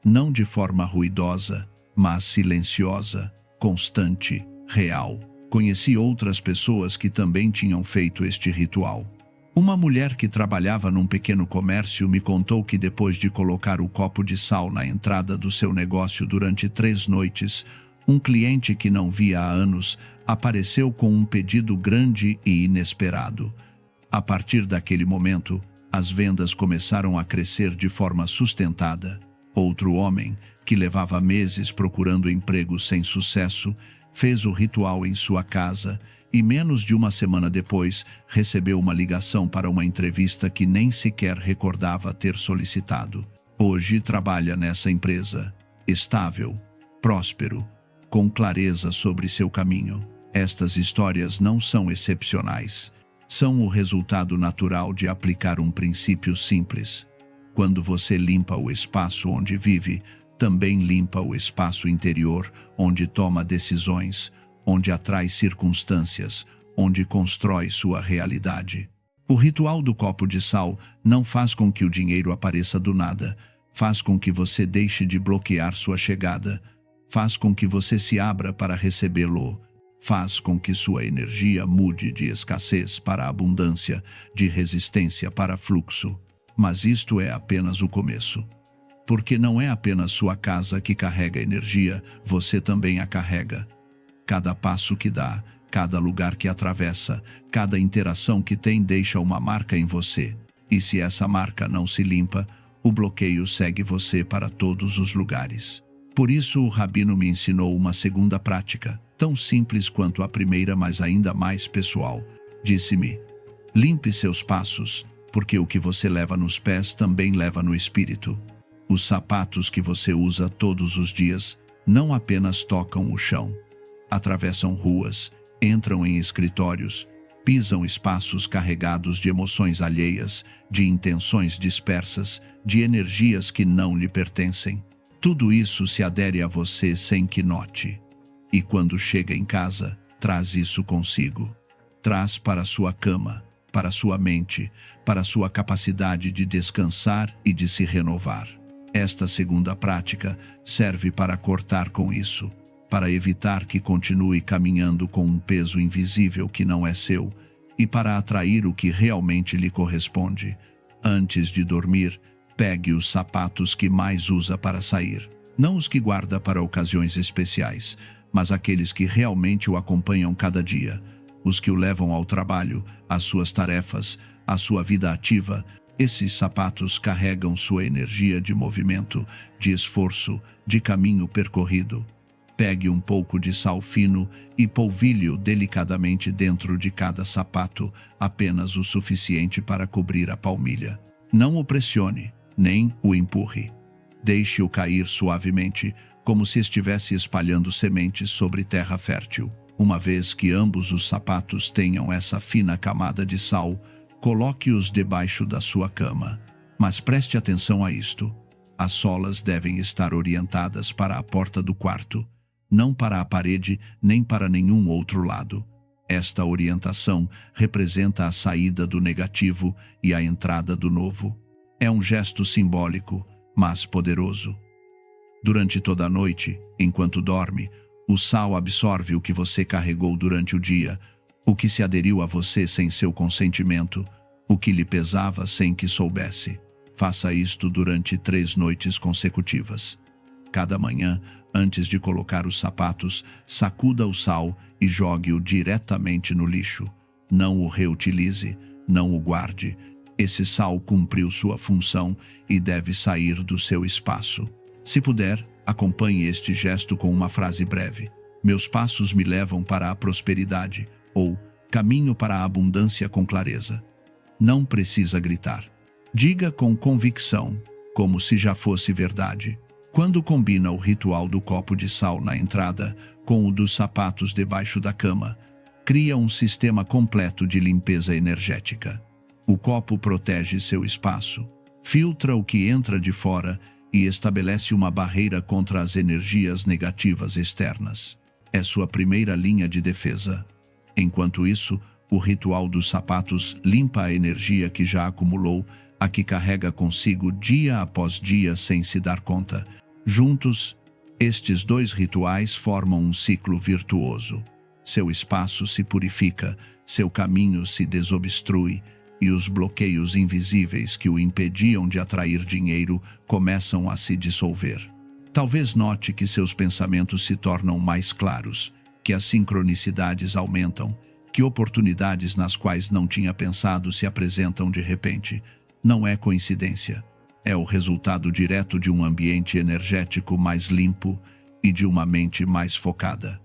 Speaker 1: Não de forma ruidosa, mas silenciosa, constante, real. Conheci outras pessoas que também tinham feito este ritual. Uma mulher que trabalhava num pequeno comércio me contou que depois de colocar o copo de sal na entrada do seu negócio durante 3 noites, um cliente que não via há anos apareceu com um pedido grande e inesperado. A partir daquele momento, as vendas começaram a crescer de forma sustentada. Outro homem, que levava meses procurando emprego sem sucesso, fez o ritual em sua casa e menos de uma semana depois recebeu uma ligação para uma entrevista que nem sequer recordava ter solicitado. Hoje trabalha nessa empresa, estável, próspero, com clareza sobre seu caminho. Estas histórias não são excepcionais. São o resultado natural de aplicar um princípio simples. Quando você limpa o espaço onde vive, também limpa o espaço interior, onde toma decisões, onde atrai circunstâncias, onde constrói sua realidade. O ritual do copo de sal não faz com que o dinheiro apareça do nada, faz com que você deixe de bloquear sua chegada, faz com que você se abra para recebê-lo, faz com que sua energia mude de escassez para abundância, de resistência para fluxo. Mas isto é apenas o começo. Porque não é apenas sua casa que carrega energia, você também a carrega. Cada passo que dá, cada lugar que atravessa, cada interação que tem deixa uma marca em você. E se essa marca não se limpa, o bloqueio segue você para todos os lugares. Por isso o Rabino me ensinou uma segunda prática, tão simples quanto a primeira, mas ainda mais pessoal. Disse-me: limpe seus passos, porque o que você leva nos pés também leva no espírito. Os sapatos que você usa todos os dias não apenas tocam o chão, atravessam ruas, entram em escritórios, pisam espaços carregados de emoções alheias, de intenções dispersas, de energias que não lhe pertencem. Tudo isso se adere a você sem que note. E quando chega em casa, traz isso consigo. Traz para sua cama, para sua mente, para sua capacidade de descansar e de se renovar. Esta segunda prática serve para cortar com isso, para evitar que continue caminhando com um peso invisível que não é seu e para atrair o que realmente lhe corresponde. Antes de dormir, pegue os sapatos que mais usa para sair. Não os que guarda para ocasiões especiais, mas aqueles que realmente o acompanham cada dia. Os que o levam ao trabalho, às suas tarefas, à sua vida ativa. Esses sapatos carregam sua energia de movimento, de esforço, de caminho percorrido. Pegue um pouco de sal fino e polvilhe-o delicadamente dentro de cada sapato, apenas o suficiente para cobrir a palmilha. Não o pressione, nem o empurre. Deixe-o cair suavemente, como se estivesse espalhando sementes sobre terra fértil. Uma vez que ambos os sapatos tenham essa fina camada de sal, coloque-os debaixo da sua cama. Mas preste atenção a isto. As solas devem estar orientadas para a porta do quarto, não para a parede nem para nenhum outro lado. Esta orientação representa a saída do negativo e a entrada do novo. É um gesto simbólico, mas poderoso. Durante toda a noite, enquanto dorme, o sal absorve o que você carregou durante o dia, o que se aderiu a você sem seu consentimento, o que lhe pesava sem que soubesse. Faça isto durante 3 noites consecutivas. Cada manhã, antes de colocar os sapatos, sacuda o sal e jogue-o diretamente no lixo. Não o reutilize, não o guarde. Esse sal cumpriu sua função e deve sair do seu espaço. Se puder, acompanhe este gesto com uma frase breve: meus passos me levam para a prosperidade, ou caminho para a abundância com clareza. Não precisa gritar. Diga com convicção, como se já fosse verdade. Quando combina o ritual do copo de sal na entrada com o dos sapatos debaixo da cama, cria um sistema completo de limpeza energética. O copo protege seu espaço, filtra o que entra de fora e estabelece uma barreira contra as energias negativas externas. É sua primeira linha de defesa. Enquanto isso, O ritual dos sapatos limpa a energia que já acumulou, a que carrega consigo dia após dia sem se dar conta. Juntos, estes dois rituais formam um ciclo virtuoso. Seu espaço se purifica, seu caminho se desobstrui, e os bloqueios invisíveis que o impediam de atrair dinheiro começam a se dissolver. Talvez note que seus pensamentos se tornam mais claros, que as sincronicidades aumentam, que oportunidades nas quais não tinha pensado se apresentam de repente. Não é coincidência. É o resultado direto de um ambiente energético mais limpo e de uma mente mais focada.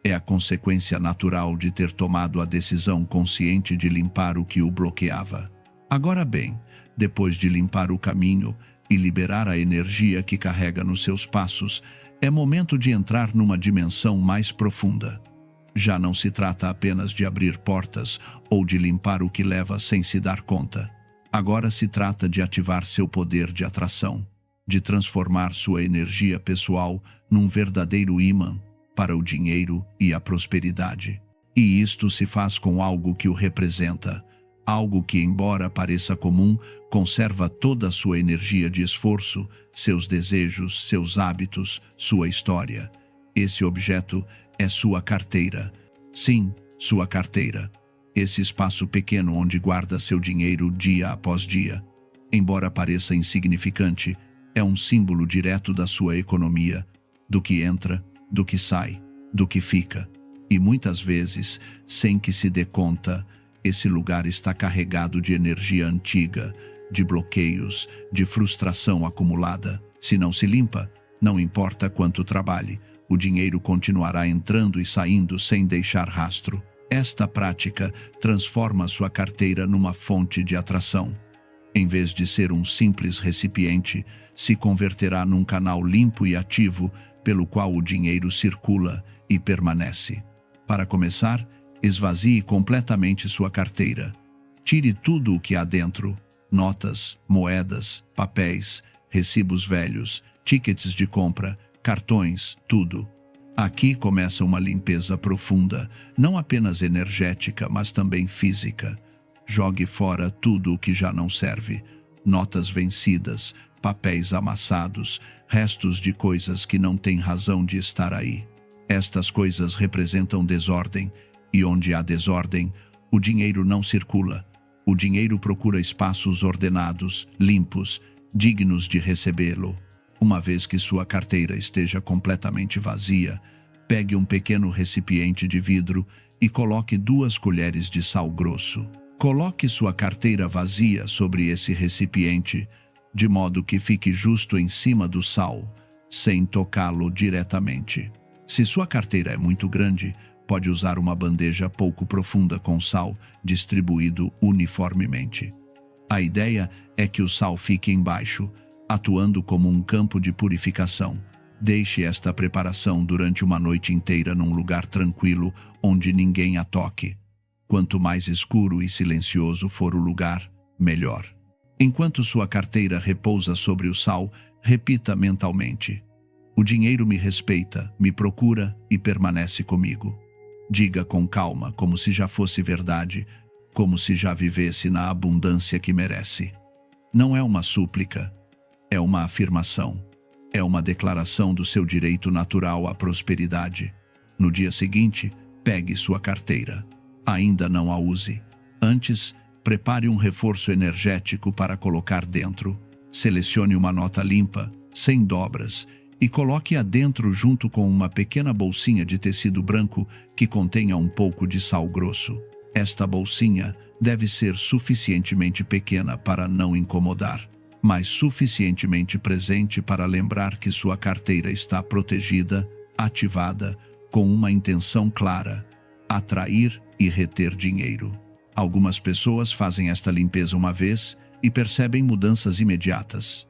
Speaker 1: É a consequência natural de ter tomado a decisão consciente de limpar o que o bloqueava. Agora bem, depois de limpar o caminho e liberar a energia que carrega nos seus passos, é momento de entrar numa dimensão mais profunda. Já não se trata apenas de abrir portas ou de limpar o que leva sem se dar conta. Agora se trata de ativar seu poder de atração, de transformar sua energia pessoal num verdadeiro ímã para o dinheiro e a prosperidade. E isto se faz com algo que o representa, algo que, embora pareça comum, conserva toda a sua energia de esforço, seus desejos, seus hábitos, sua história. Esse objeto é sua carteira. Sim, sua carteira. Esse espaço pequeno onde guarda seu dinheiro dia após dia. Embora pareça insignificante, é um símbolo direto da sua economia, do que entra, do que sai, do que fica. E muitas vezes, sem que se dê conta, esse lugar está carregado de energia antiga, de bloqueios, de frustração acumulada. Se não se limpa, não importa quanto trabalhe, o dinheiro continuará entrando e saindo sem deixar rastro. Esta prática transforma sua carteira numa fonte de atração. Em vez de ser um simples recipiente, se converterá num canal limpo e ativo pelo qual o dinheiro circula e permanece. Para começar, esvazie completamente sua carteira. Tire tudo o que há dentro: notas, moedas, papéis, recibos velhos, tickets de compra, cartões, tudo. Aqui começa uma limpeza profunda, não apenas energética, mas também física. Jogue fora tudo o que já não serve: notas vencidas, papéis amassados, restos de coisas que não têm razão de estar aí. Estas coisas representam desordem, e onde há desordem, o dinheiro não circula. O dinheiro procura espaços ordenados, limpos, dignos de recebê-lo. Uma vez que sua carteira esteja completamente vazia, pegue um pequeno recipiente de vidro e coloque 2 colheres de sal grosso. Coloque sua carteira vazia sobre esse recipiente, de modo que fique justo em cima do sal, sem tocá-lo diretamente. Se sua carteira é muito grande, pode usar uma bandeja pouco profunda com sal, distribuído uniformemente. A ideia é que o sal fique embaixo, atuando como um campo de purificação. Deixe esta preparação durante uma noite inteira num lugar tranquilo, onde ninguém a toque. Quanto mais escuro e silencioso for o lugar, melhor. Enquanto sua carteira repousa sobre o sal, repita mentalmente: o dinheiro me respeita, me procura e permanece comigo. Diga com calma, como se já fosse verdade, como se já vivesse na abundância que merece. Não é uma súplica, é uma afirmação. É uma declaração do seu direito natural à prosperidade. No dia seguinte, pegue sua carteira. Ainda não a use. Antes, prepare um reforço energético para colocar dentro. Selecione uma nota limpa, sem dobras, e coloque-a dentro junto com uma pequena bolsinha de tecido branco que contenha um pouco de sal grosso. Esta bolsinha deve ser suficientemente pequena para não incomodar, mas suficientemente presente para lembrar que sua carteira está protegida, ativada, com uma intenção clara: atrair e reter dinheiro. Algumas pessoas fazem esta limpeza uma vez e percebem mudanças imediatas.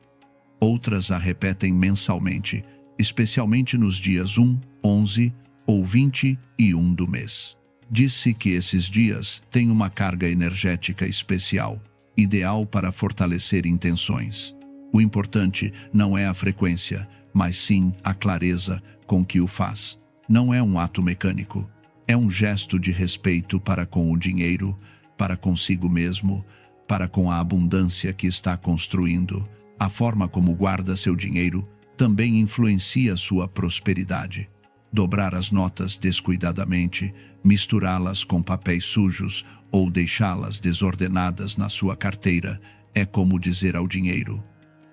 Speaker 1: Outras a repetem mensalmente, especialmente nos dias 1, 11 ou 21 do mês. Diz-se que esses dias têm uma carga energética especial, ideal para fortalecer intenções. O importante não é a frequência, mas sim a clareza com que o faz. Não é um ato mecânico. É um gesto de respeito para com o dinheiro, para consigo mesmo, para com a abundância que está construindo. A forma como guarda seu dinheiro também influencia sua prosperidade. Dobrar as notas descuidadamente, misturá-las com papéis sujos ou deixá-las desordenadas na sua carteira é como dizer ao dinheiro: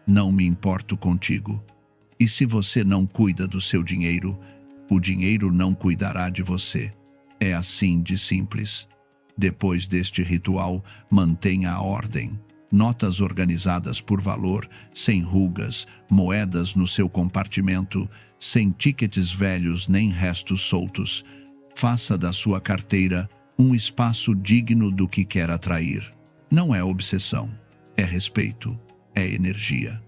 Speaker 1: não me importo contigo. E se você não cuida do seu dinheiro, o dinheiro não cuidará de você. É assim de simples. Depois deste ritual, mantenha a ordem. Notas organizadas por valor, sem rugas, moedas no seu compartimento, sem tickets velhos nem restos soltos. Faça da sua carteira um espaço digno do que quer atrair. Não é obsessão, é respeito, é energia.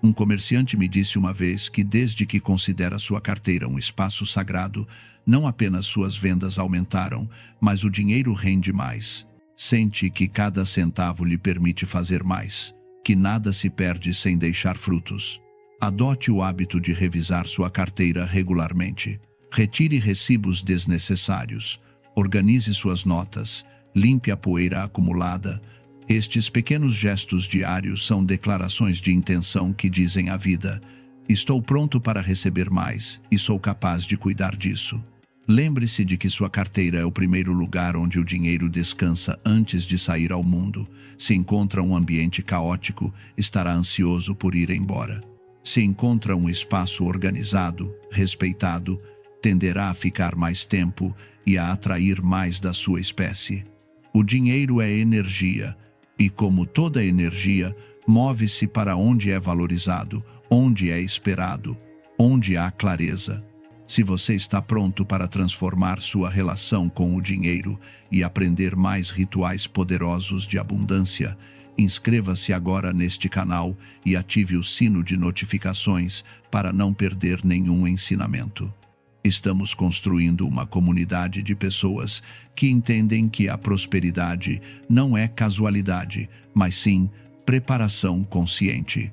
Speaker 1: Um comerciante me disse uma vez que desde que considera sua carteira um espaço sagrado, não apenas suas vendas aumentaram, mas o dinheiro rende mais. Sente que cada centavo lhe permite fazer mais, que nada se perde sem deixar frutos. Adote o hábito de revisar sua carteira regularmente. Retire recibos desnecessários. Organize suas notas. Limpe a poeira acumulada. Estes pequenos gestos diários são declarações de intenção que dizem à vida: estou pronto para receber mais e sou capaz de cuidar disso. Lembre-se de que sua carteira é o primeiro lugar onde o dinheiro descansa antes de sair ao mundo. Se encontra um ambiente caótico, estará ansioso por ir embora. Se encontra um espaço organizado, respeitado, tenderá a ficar mais tempo e a atrair mais da sua espécie. O dinheiro é energia, e como toda energia, move-se para onde é valorizado, onde é esperado, onde há clareza. Se você está pronto para transformar sua relação com o dinheiro e aprender mais rituais poderosos de abundância, inscreva-se agora neste canal e ative o sino de notificações para não perder nenhum ensinamento. Estamos construindo uma comunidade de pessoas que entendem que a prosperidade não é casualidade, mas sim preparação consciente.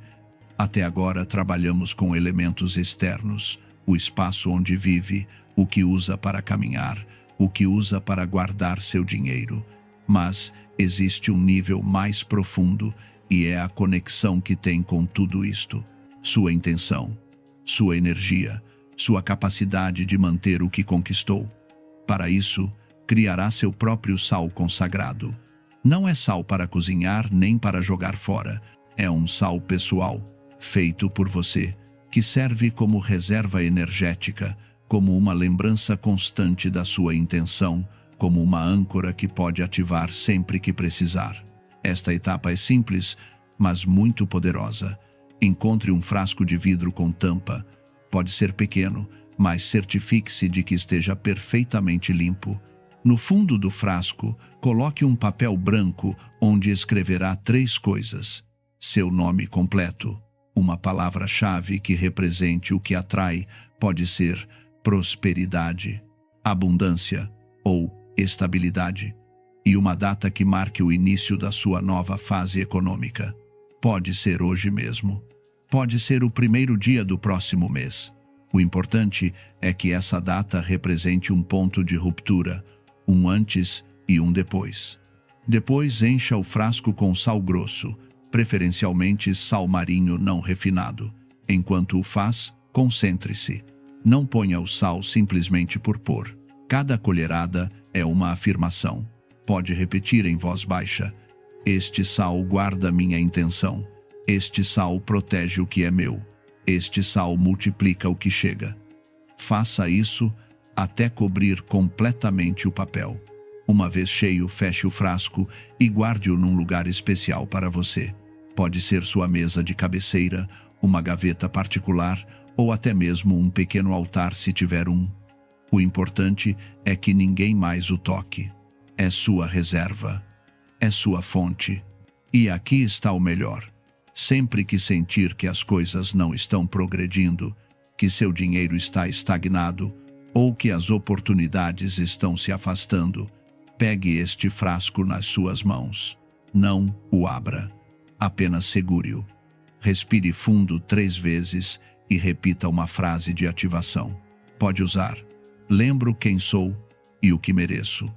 Speaker 1: Até agora trabalhamos com elementos externos: o espaço onde vive, o que usa para caminhar, o que usa para guardar seu dinheiro. Mas existe um nível mais profundo e é a conexão que tem com tudo isto: sua intenção, sua energia, sua capacidade de manter o que conquistou. Para isso, criará seu próprio sal consagrado. Não é sal para cozinhar nem para jogar fora, é um sal pessoal, feito por você, que serve como reserva energética, como uma lembrança constante da sua intenção, como uma âncora que pode ativar sempre que precisar. Esta etapa é simples, mas muito poderosa. Encontre um frasco de vidro com tampa. Pode ser pequeno, mas certifique-se de que esteja perfeitamente limpo. No fundo do frasco, coloque um papel branco onde escreverá 3 coisas: seu nome completo, uma palavra-chave que represente o que atrai, pode ser prosperidade, abundância ou estabilidade, e uma data que marque o início da sua nova fase econômica. Pode ser hoje mesmo. Pode ser o primeiro dia do próximo mês. O importante é que essa data represente um ponto de ruptura, um antes e um depois. Depois, encha o frasco com sal grosso, preferencialmente sal marinho não refinado. Enquanto o faz, concentre-se. Não ponha o sal simplesmente por pôr. Cada colherada é uma afirmação. Pode repetir em voz baixa: este sal guarda minha intenção. Este sal protege o que é meu. Este sal multiplica o que chega. Faça isso até cobrir completamente o papel. Uma vez cheio, feche o frasco e guarde-o num lugar especial para você. Pode ser sua mesa de cabeceira, uma gaveta particular ou até mesmo um pequeno altar se tiver um. O importante é que ninguém mais o toque. É sua reserva. É sua fonte. E aqui está o melhor. Sempre que sentir que as coisas não estão progredindo, que seu dinheiro está estagnado ou que as oportunidades estão se afastando, pegue este frasco nas suas mãos. Não o abra. Apenas segure-o. Respire fundo 3 vezes e repita uma frase de ativação. Pode usar: lembro quem sou, e o que mereço.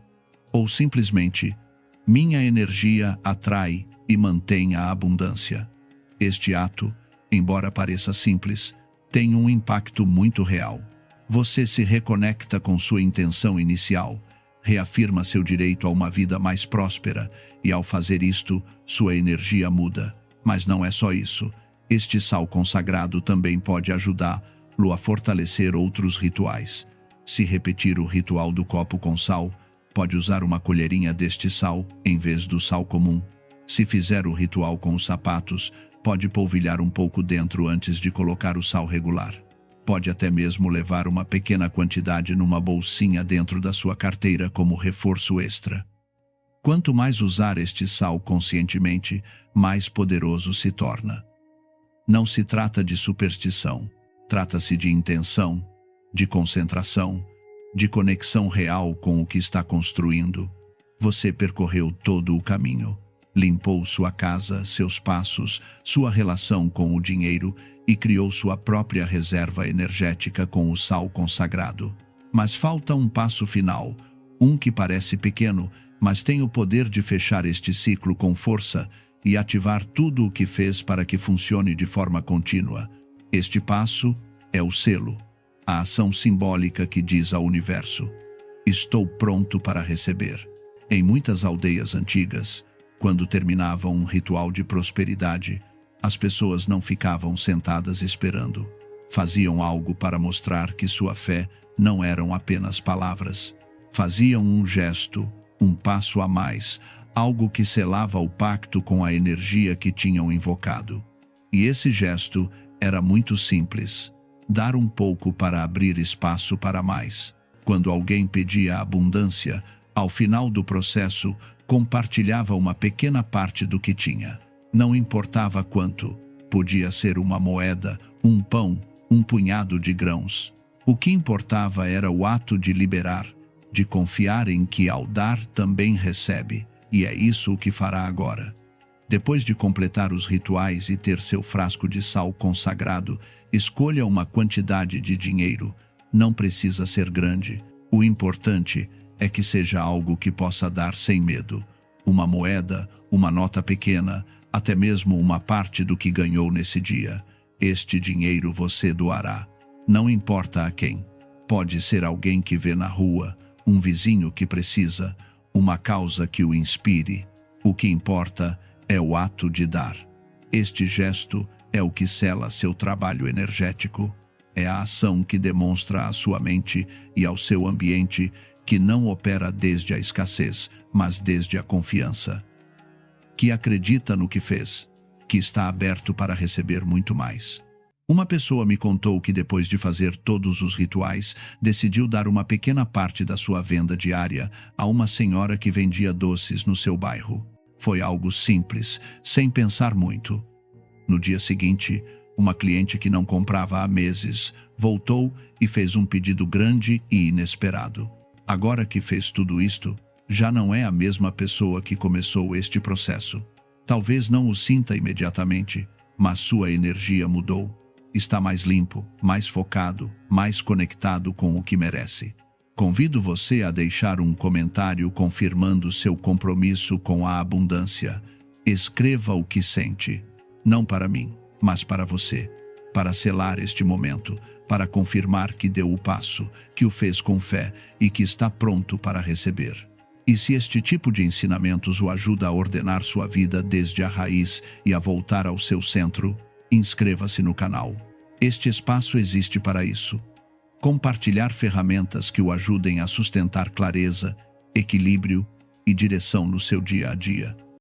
Speaker 1: Ou simplesmente, minha energia atrai e mantém a abundância. Este ato, embora pareça simples, tem um impacto muito real. Você se reconecta com sua intenção inicial, reafirma seu direito a uma vida mais próspera e, ao fazer isto, sua energia muda. Mas não é só isso. Este sal consagrado também pode ajudá-lo a fortalecer outros rituais. Se repetir o ritual do copo com sal, pode usar uma colherinha deste sal em vez do sal comum. Se fizer o ritual com os sapatos, pode polvilhar um pouco dentro antes de colocar o sal regular. Pode até mesmo levar uma pequena quantidade numa bolsinha dentro da sua carteira como reforço extra. Quanto mais usar este sal conscientemente, mais poderoso se torna. Não se trata de superstição, trata-se de intenção, de concentração, de conexão real com o que está construindo. Você percorreu todo o caminho, limpou sua casa, seus passos, sua relação com o dinheiro e criou sua própria reserva energética com o sal consagrado. Mas falta um passo final, um que parece pequeno, mas tem o poder de fechar este ciclo com força e ativar tudo o que fez para que funcione de forma contínua. Este passo é o selo, a ação simbólica que diz ao universo: estou pronto para receber. Em muitas aldeias antigas, quando terminavam um ritual de prosperidade, as pessoas não ficavam sentadas esperando. Faziam algo para mostrar que sua fé não eram apenas palavras. Faziam um gesto, um passo a mais, algo que selava o pacto com a energia que tinham invocado. E esse gesto era muito simples: dar um pouco para abrir espaço para mais. Quando alguém pedia abundância, ao final do processo, compartilhava uma pequena parte do que tinha. Não importava quanto. Podia ser uma moeda, um pão, um punhado de grãos. O que importava era o ato de liberar, de confiar em que ao dar também recebe. E é isso o que fará agora. Depois de completar os rituais e ter seu frasco de sal consagrado, escolha uma quantidade de dinheiro. Não precisa ser grande. O importante é que seja algo que possa dar sem medo. Uma moeda, uma nota pequena, até mesmo uma parte do que ganhou nesse dia. Este dinheiro você doará. Não importa a quem. Pode ser alguém que vê na rua, um vizinho que precisa, uma causa que o inspire. O que importa é o ato de dar. Este gesto é o que sela seu trabalho energético. É a ação que demonstra à sua mente e ao seu ambiente que não opera desde a escassez, mas desde a confiança. Que acredita no que fez, que está aberto para receber muito mais. Uma pessoa me contou que depois de fazer todos os rituais, decidiu dar uma pequena parte da sua venda diária a uma senhora que vendia doces no seu bairro. Foi algo simples, sem pensar muito. No dia seguinte, uma cliente que não comprava há meses voltou e fez um pedido grande e inesperado. Agora que fez tudo isto, já não é a mesma pessoa que começou este processo. Talvez não o sinta imediatamente, mas sua energia mudou. Está mais limpo, mais focado, mais conectado com o que merece. Convido você a deixar um comentário confirmando seu compromisso com a abundância. Escreva o que sente, não para mim, mas para você, para selar este momento, para confirmar que deu o passo, que o fez com fé e que está pronto para receber. E se este tipo de ensinamentos o ajuda a ordenar sua vida desde a raiz e a voltar ao seu centro, inscreva-se no canal. Este espaço existe para isso. Compartilhar ferramentas que o ajudem a sustentar clareza, equilíbrio e direção no seu dia a dia.